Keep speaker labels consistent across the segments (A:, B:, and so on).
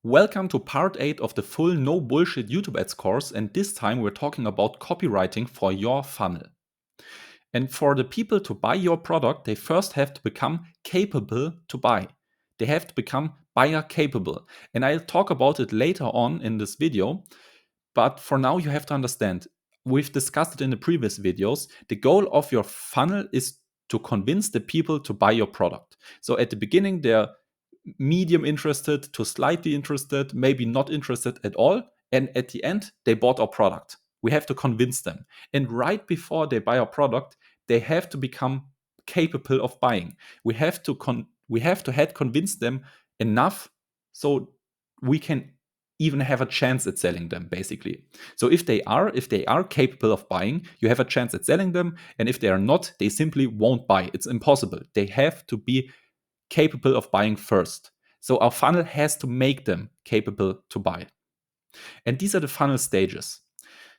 A: Welcome to part 8 of the full no bullshit YouTube ads course, and this time we're talking about copywriting for your funnel. And for the people to buy your product, they first have to become capable to buy. They have to become buyer capable. And I'll talk about it later on in this video, but for now you have to understand, we've discussed it in the previous videos, the goal of your funnel is to convince the people to buy your product. So at the beginning, they're medium interested to slightly interested, maybe not interested at all. And at the end, they bought our product. We have to convince them. And right before they buy our product, they have to become capable of buying. We have to convince them enough so we can even have a chance at selling them, basically. So if they are capable of buying, you have a chance at selling them. And if they are not, they simply won't buy. It's impossible. They have to be capable of buying first. So our funnel has to make them capable to buy. And these are the funnel stages.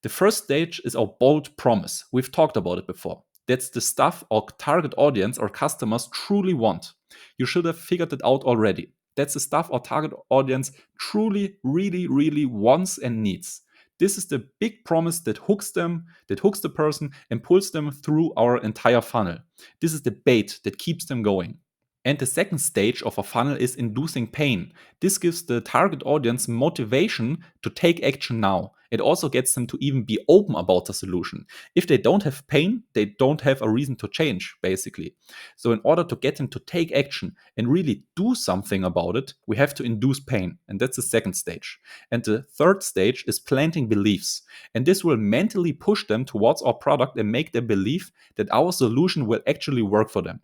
A: The first stage is our bold promise. We've talked about it before. That's the stuff our target audience or customers truly want. You should have figured it out already. That's the stuff our target audience truly, really, really wants and needs. This is the big promise that hooks them, that hooks the person and pulls them through our entire funnel. This is the bait that keeps them going. And the second stage of a funnel is inducing pain. This gives the target audience motivation to take action now. It also gets them to even be open about the solution. If they don't have pain, they don't have a reason to change, basically. So in order to get them to take action and really do something about it, we have to induce pain. And that's the second stage. And the third stage is planting beliefs. And this will mentally push them towards our product and make them believe that our solution will actually work for them.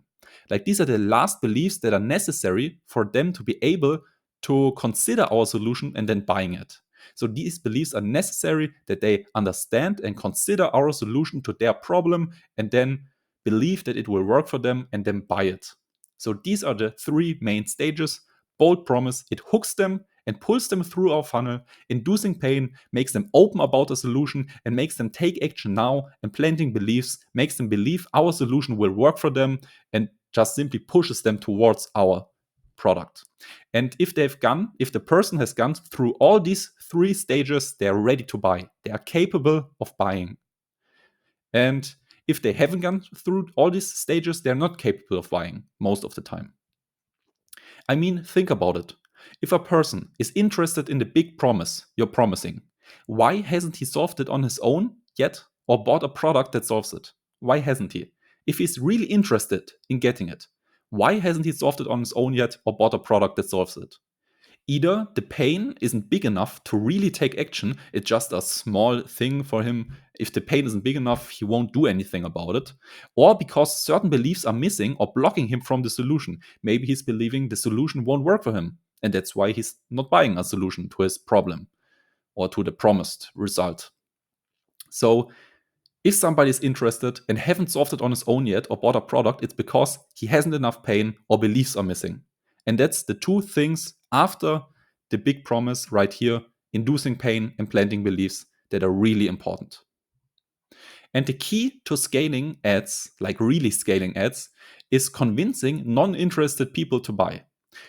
A: Like, these are the last beliefs that are necessary for them to be able to consider our solution and then buying it. So these beliefs are necessary that they understand and consider our solution to their problem and then believe that it will work for them and then buy it. So these are the three main stages. Bold promise, it hooks them and pulls them through our funnel. Inducing pain makes them open about the solution and makes them take action now. And planting beliefs makes them believe our solution will work for them and just simply pushes them towards our product. And if the person has gone through all these three stages, they're ready to buy. They are capable of buying. And if they haven't gone through all these stages, they're not capable of buying most of the time. I mean, think about it. If a person is interested in the big promise you're promising, why hasn't he solved it on his own yet or bought a product that solves it? Why hasn't he? If he's really interested in getting it, why hasn't he solved it on his own yet or bought a product that solves it? Either the pain isn't big enough to really take action, it's just a small thing for him. If the pain isn't big enough, he won't do anything about it. Or because certain beliefs are missing or blocking him from the solution. Maybe he's believing the solution won't work for him, and that's why he's not buying a solution to his problem or to the promised result. So if somebody is interested and haven't solved it on his own yet or bought a product, it's because he hasn't enough pain or beliefs are missing. And that's the two things after the big promise right here, inducing pain and planting beliefs, that are really important. And the key to scaling ads, like really scaling ads, is convincing non-interested people to buy.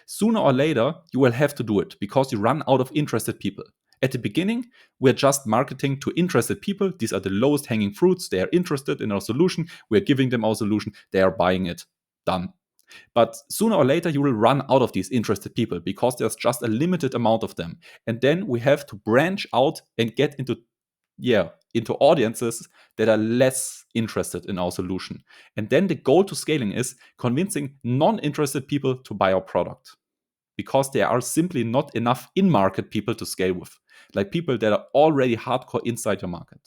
A: Sooner or later, you will have to do it because you run out of interested people. At the beginning, we're just marketing to interested people. These are the lowest hanging fruits. They are interested in our solution. We're giving them our solution. They are buying it. Done. But sooner or later, you will run out of these interested people because there's just a limited amount of them. And then we have to branch out and get into audiences that are less interested in our solution. And then the goal to scaling is convincing non-interested people to buy our product, because there are simply not enough in-market people to scale with, like people that are already hardcore inside your market.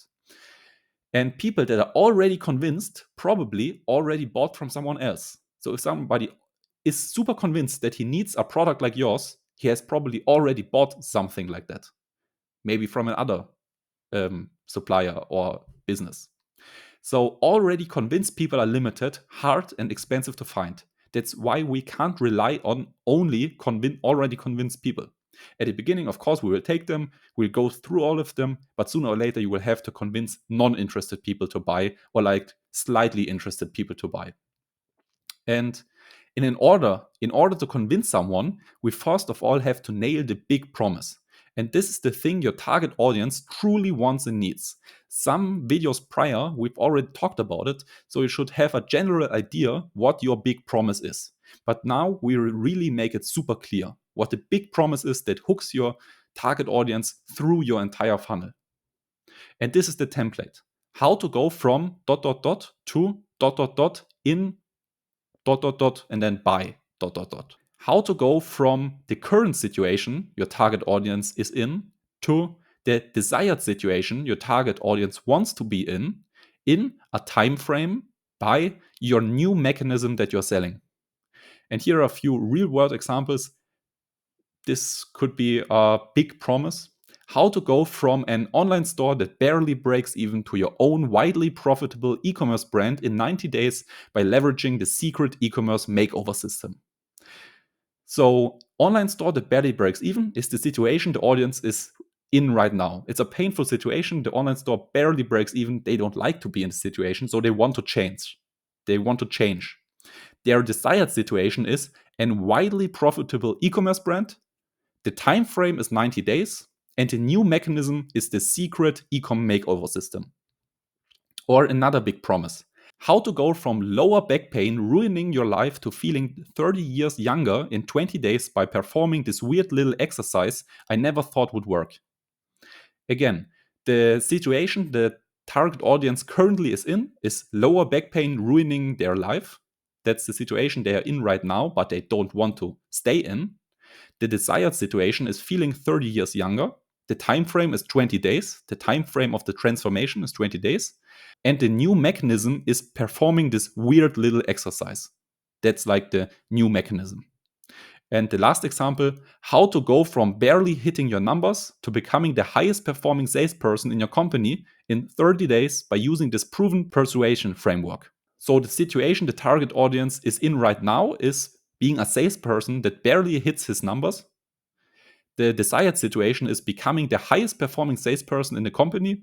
A: And people that are already convinced probably already bought from someone else. So if somebody is super convinced that he needs a product like yours, he has probably already bought something like that, maybe from another supplier or business. So already convinced people are limited, hard and expensive to find. That's why we can't rely on only already convinced people. At the beginning, of course, we will take them, we'll go through all of them, but sooner or later you will have to convince non-interested people to buy, or like slightly interested people to buy. And And in order to convince someone, we first of all have to nail the big promise. And this is the thing your target audience truly wants and needs. Some videos prior, we've already talked about it, so you should have a general idea what your big promise is. But now we really make it super clear what the big promise is that hooks your target audience through your entire funnel. And this is the template. How to go from ... to ... in ... and then by ... How to go from the current situation your target audience is in to the desired situation your target audience wants to be in a time frame by your new mechanism that you're selling. And here are a few real-world examples. This could be a big promise. How to go from an online store that barely breaks even to your own widely profitable e-commerce brand in 90 days by leveraging the secret e-commerce makeover system. So, online store that barely breaks even is the situation the audience is in right now. It's a painful situation. The online store barely breaks even. They don't like to be in the situation, so they want to change. Their desired situation is a widely profitable e-commerce brand. The time frame is 90 days, and the new mechanism is the secret e-com makeover system. Or another big promise. How to go from lower back pain ruining your life to feeling 30 years younger in 20 days by performing this weird little exercise I never thought would work. Again, the situation the target audience currently is in is lower back pain ruining their life. That's the situation they are in right now, but they don't want to stay in. The desired situation is feeling 30 years younger. The time frame is 20 days. The time frame of the transformation is 20 days. And the new mechanism is performing this weird little exercise. That's like the new mechanism. And the last example, how to go from barely hitting your numbers to becoming the highest performing salesperson in your company in 30 days by using this proven persuasion framework. So the situation the target audience is in right now is being a salesperson that barely hits his numbers. The desired situation is becoming the highest performing salesperson in the company.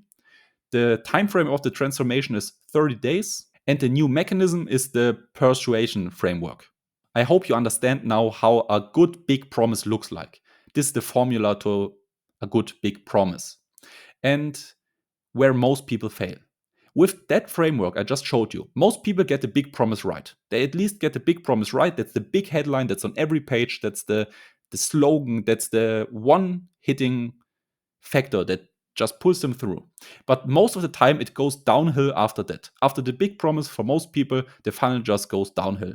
A: The time frame of the transformation is 30 days, and the new mechanism is the persuasion framework. I hope you understand now how a good big promise looks like. This is the formula to a good big promise, and where most people fail. With that framework I just showed you, most people get the big promise right. They at least get the big promise right. That's the big headline that's on every page. That's the slogan. That's the one hitting factor that just pulls them through. But most of the time it goes downhill after that. After the big promise, for most people, the funnel just goes downhill.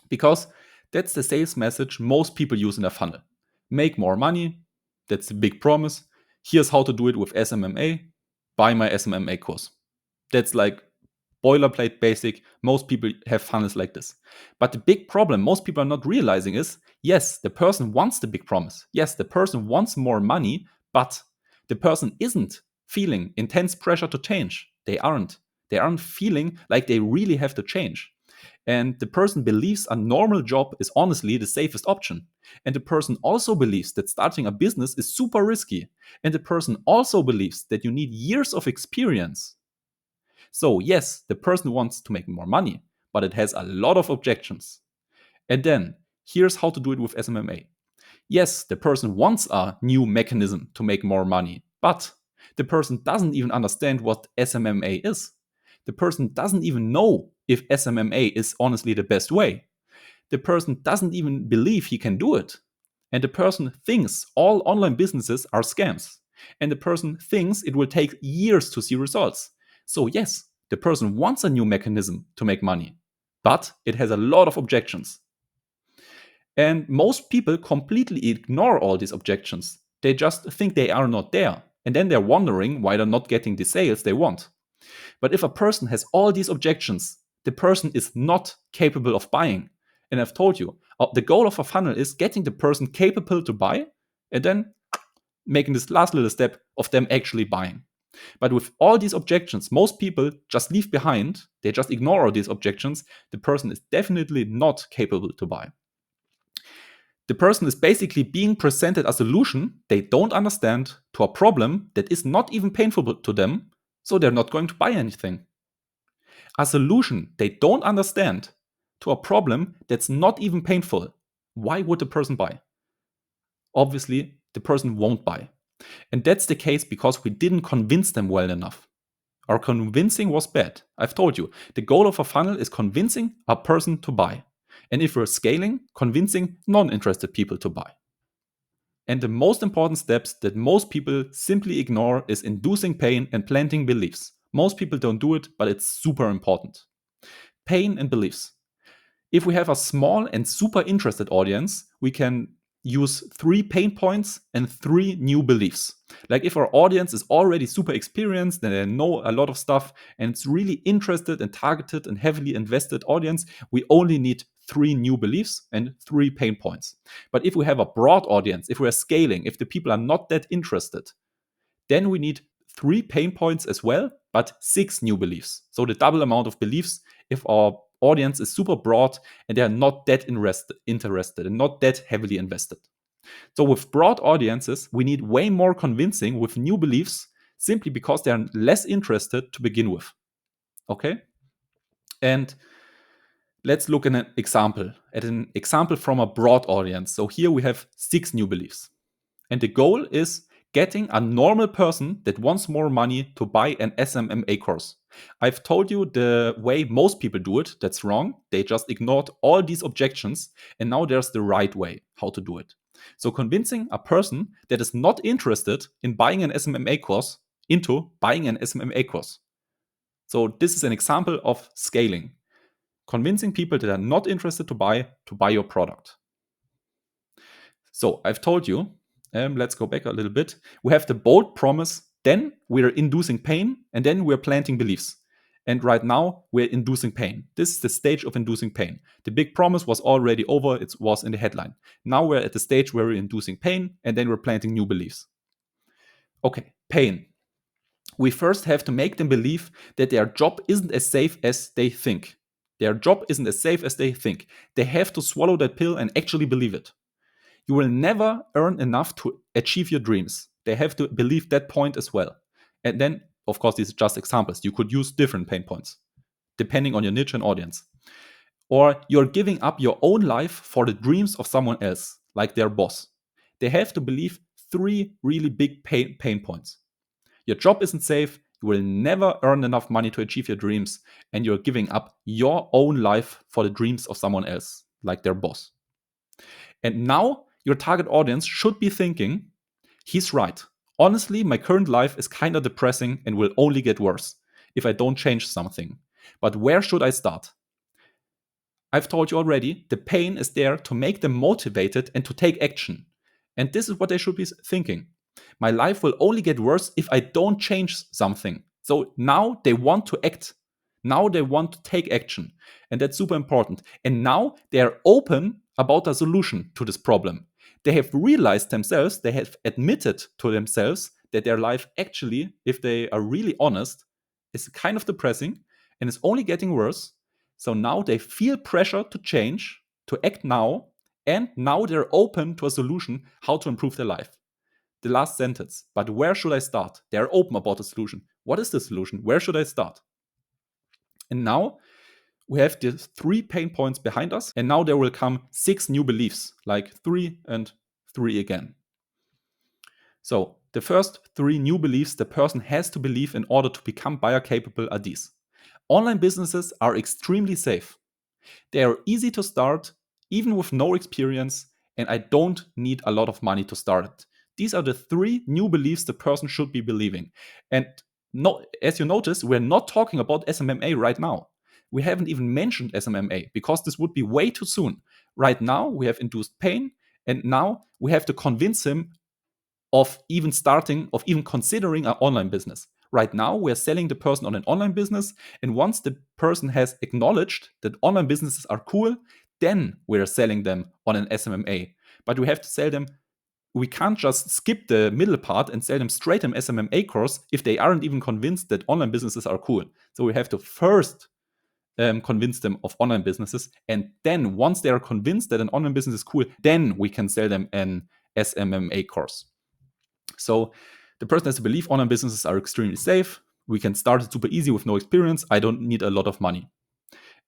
A: Because that's the sales message most people use in their funnel. Make more money. That's the big promise. Here's how to do it with SMMA. Buy my SMMA course. That's like boilerplate basic. Most people have funnels like this. But the big problem most people are not realizing is, yes, the person wants the big promise. Yes, the person wants more money, but the person isn't feeling intense pressure to change. They aren't. They aren't feeling like they really have to change. And the person believes a normal job is honestly the safest option. And the person also believes that starting a business is super risky. And the person also believes that you need years of experience. So yes, the person wants to make more money, but it has a lot of objections. And then, here's how to do it with SMMA. Yes, the person wants a new mechanism to make more money, but the person doesn't even understand what SMMA is. The person doesn't even know if SMMA is honestly the best way. The person doesn't even believe he can do it. And the person thinks all online businesses are scams. And the person thinks it will take years to see results. So yes, the person wants a new mechanism to make money, but it has a lot of objections. And most people completely ignore all these objections. They just think they are not there. And then they're wondering why they're not getting the sales they want. But if a person has all these objections, the person is not capable of buying. And I've told you, the goal of a funnel is getting the person capable to buy and then making this last little step of them actually buying. But with all these objections, most people just leave behind. They just ignore all these objections. The person is definitely not capable to buy. The person is basically being presented a solution they don't understand to a problem that is not even painful to them, so they're not going to buy anything. A solution they don't understand to a problem that's not even painful, why would the person buy? Obviously, the person won't buy. And that's the case because we didn't convince them well enough. Our convincing was bad. I've told you, the goal of a funnel is convincing a person to buy. And if we're scaling, convincing non-interested people to buy. And the most important steps that most people simply ignore is inducing pain and planting beliefs. Most people don't do it, but it's super important. Pain and beliefs. If we have a small and super interested audience, we can use 3 pain points and 3 new beliefs. Like if our audience is already super experienced and they know a lot of stuff and it's really interested and targeted and heavily invested audience, we only need 3 new beliefs and 3 pain points. But if we have a broad audience, if we're scaling, if the people are not that interested, then we need 3 pain points as well, but 6 new beliefs. So the double amount of beliefs if our audience is super broad and they are not that interested and not that heavily invested. So with broad audiences, we need way more convincing with new beliefs simply because they are less interested to begin with. Okay? And let's look at an example from a broad audience. So here we have 6 new beliefs. And the goal is getting a normal person that wants more money to buy an SMMA course. I've told you the way most people do it, that's wrong. They just ignored all these objections, and now there's the right way how to do it. So convincing a person that is not interested in buying an SMMA course into buying an SMMA course. So this is an example of scaling. Convincing people that are not interested to buy your product. So I've told you, let's go back a little bit. We have the bold promise, then we're inducing pain, and then we're planting beliefs. And right now, we're inducing pain. This is the stage of inducing pain. The big promise was already over, it was in the headline. Now we're at the stage where we're inducing pain, and then we're planting new beliefs. Okay, pain. We first have to make them believe that their job isn't as safe as they think. Their job isn't as safe as they think. They have to swallow that pill and actually believe it. You will never earn enough to achieve your dreams. They have to believe that point as well. And then, of course, these are just examples. You could use different pain points depending on your niche and audience. Or you're giving up your own life for the dreams of someone else, like their boss. They have to believe 3 really big pain points. Your job isn't safe. You will never earn enough money to achieve your dreams. And you're giving up your own life for the dreams of someone else, like their boss. And now your target audience should be thinking, he's right. Honestly, my current life is kind of depressing and will only get worse if I don't change something. But where should I start? I've told you already, the pain is there to make them motivated and to take action. And this is what they should be thinking. My life will only get worse if I don't change something. So now they want to act. Now they want to take action. And that's super important. And now they are open about a solution to this problem. They have realized themselves, they have admitted to themselves that their life actually, if they are really honest, is kind of depressing and is only getting worse. So now they feel pressure to change, to act now, and now they're open to a solution how to improve their life. The last sentence, but where should I start? They're open about the solution. What is the solution? Where should I start? And now we have the 3 pain points behind us, and now there will come 6 new beliefs, like 3 and 3 again. So the first 3 new beliefs the person has to believe in order to become buyer capable are these. Online businesses are extremely safe. They are easy to start, even with no experience, and I don't need a lot of money to start it. These are the 3 new beliefs the person should be believing. And no, as you notice, we're not talking about SMMA right now. We haven't even mentioned SMMA because this would be way too soon. Right now, we have induced pain, and now we have to convince him of even considering an online business. Right now, we're selling the person on an online business, and once the person has acknowledged that online businesses are cool, then we're selling them on an SMMA. But we have to sell them. We can't just skip the middle part and sell them straight an SMMA course if they aren't even convinced that online businesses are cool. So we have to first convince them of online businesses, and then once they are convinced that an online business is cool, then we can sell them an SMMA course. So the person has to believe online businesses are extremely safe. We can start it super easy with no experience. I don't need a lot of money.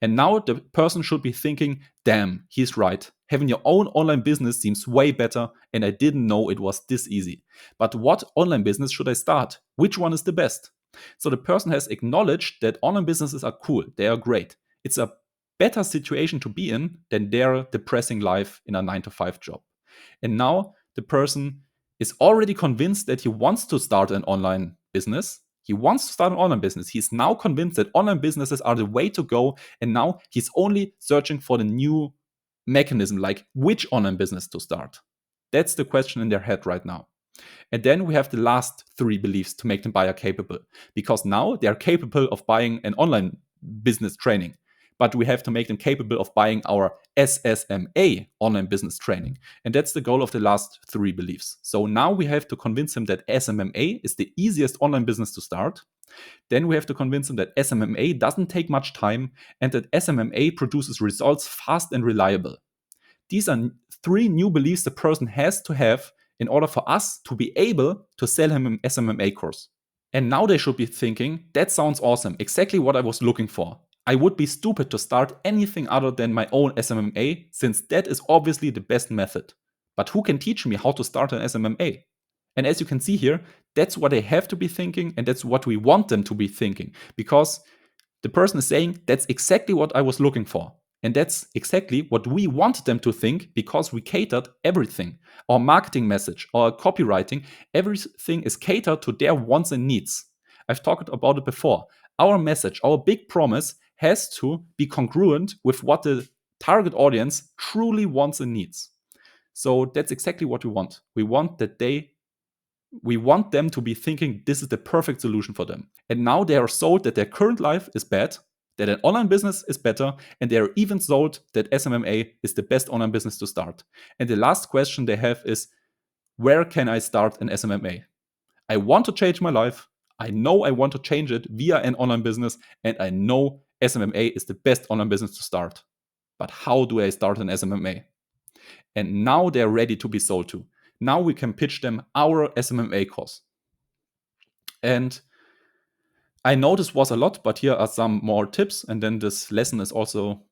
A: And now the person should be thinking, damn, he's right. Having your own online business seems way better, and I didn't know it was this easy. But what online business should I start? Which one is the best? So the person has acknowledged that online businesses are cool, they are great. It's a better situation to be in than their depressing life in a 9-to-5 job. And now the person is already convinced that he wants to start an online business. He wants to start an online business. He's now convinced that online businesses are the way to go. And now he's only searching for the new mechanism, like which online business to start. That's the question in their head right now. And then we have the last 3 beliefs to make them buyer capable, because now they are capable of buying an online business training. But we have to make them capable of buying our SSMA online business training. And that's the goal of the last 3 beliefs. So now we have to convince them that SMMA is the easiest online business to start. Then we have to convince them that SMMA doesn't take much time and that SMMA produces results fast and reliable. These are 3 new beliefs the person has to have in order for us to be able to sell him an SMMA course. And now they should be thinking, that sounds awesome, exactly what I was looking for. I would be stupid to start anything other than my own SMMA, since that is obviously the best method. But who can teach me how to start an SMMA? And as you can see here, that's what they have to be thinking, and that's what we want them to be thinking, because the person is saying, that's exactly what I was looking for. And that's exactly what we want them to think, because we catered everything. Our marketing message, our copywriting, everything is catered to their wants and needs. I've talked about it before. Our message, our big promise has to be congruent with what the target audience truly wants and needs. So that's exactly what we want. We want them to be thinking this is the perfect solution for them. And now they are sold that their current life is bad, that an online business is better, and they are even sold that SMMA is the best online business to start. And the last question they have is, where can I start an SMMA? I want to change my life. I know I want to change it via an online business, and I know SMMA is the best online business to start. But how do I start an SMMA? And now they're ready to be sold to. Now we can pitch them our SMMA course. And I know this was a lot, but here are some more tips, and then this lesson is also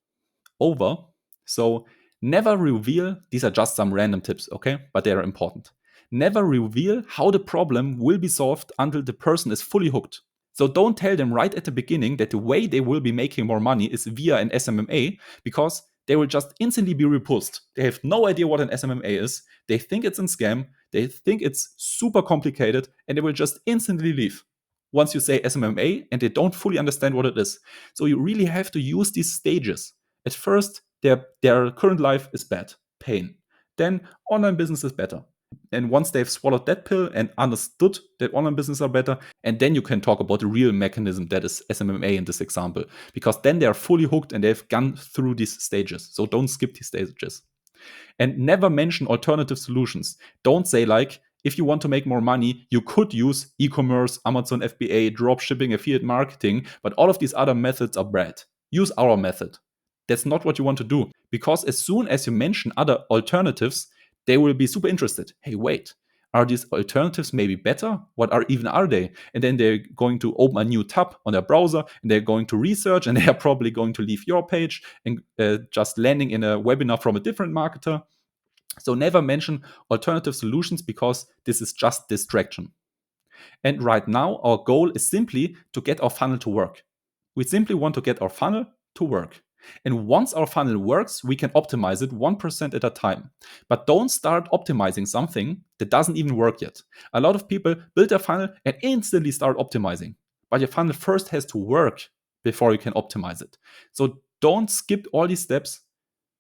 A: over. So never reveal, these are just some random tips, okay? But they are important. Never reveal how the problem will be solved until the person is fully hooked. So don't tell them right at the beginning that the way they will be making more money is via an SMMA, because they will just instantly be repulsed. They have no idea what an SMMA is. They think it's a scam. They think it's super complicated, and they will just instantly leave once you say SMMA, and they don't fully understand what it is. So you really have to use these stages. At first, their current life is bad, pain. Then online business is better. And once they've swallowed that pill and understood that online business are better, and then you can talk about the real mechanism that is SMMA in this example, because then they are fully hooked and they've gone through these stages. So don't skip these stages. And never mention alternative solutions. Don't say like, if you want to make more money, you could use e-commerce, Amazon FBA, dropshipping, affiliate marketing, but all of these other methods are bad. Use our method. That's not what you want to do, because as soon as you mention other alternatives, they will be super interested. Hey, wait, are these alternatives maybe better? What are they? And then they're going to open a new tab on their browser, and they're going to research, and they are probably going to leave your page and just landing in a webinar from a different marketer. So never mention alternative solutions, because this is just distraction. And right now, our goal is simply to get our funnel to work. We simply want to get our funnel to work. And once our funnel works, we can optimize it 1% at a time. But don't start optimizing something that doesn't even work yet. A lot of people build their funnel and instantly start optimizing. But your funnel first has to work before you can optimize it. So don't skip all these steps.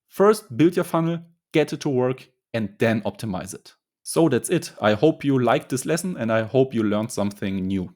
A: First, build your funnel, get it to work, and then optimize it. So that's it. I hope you liked this lesson, and I hope you learned something new.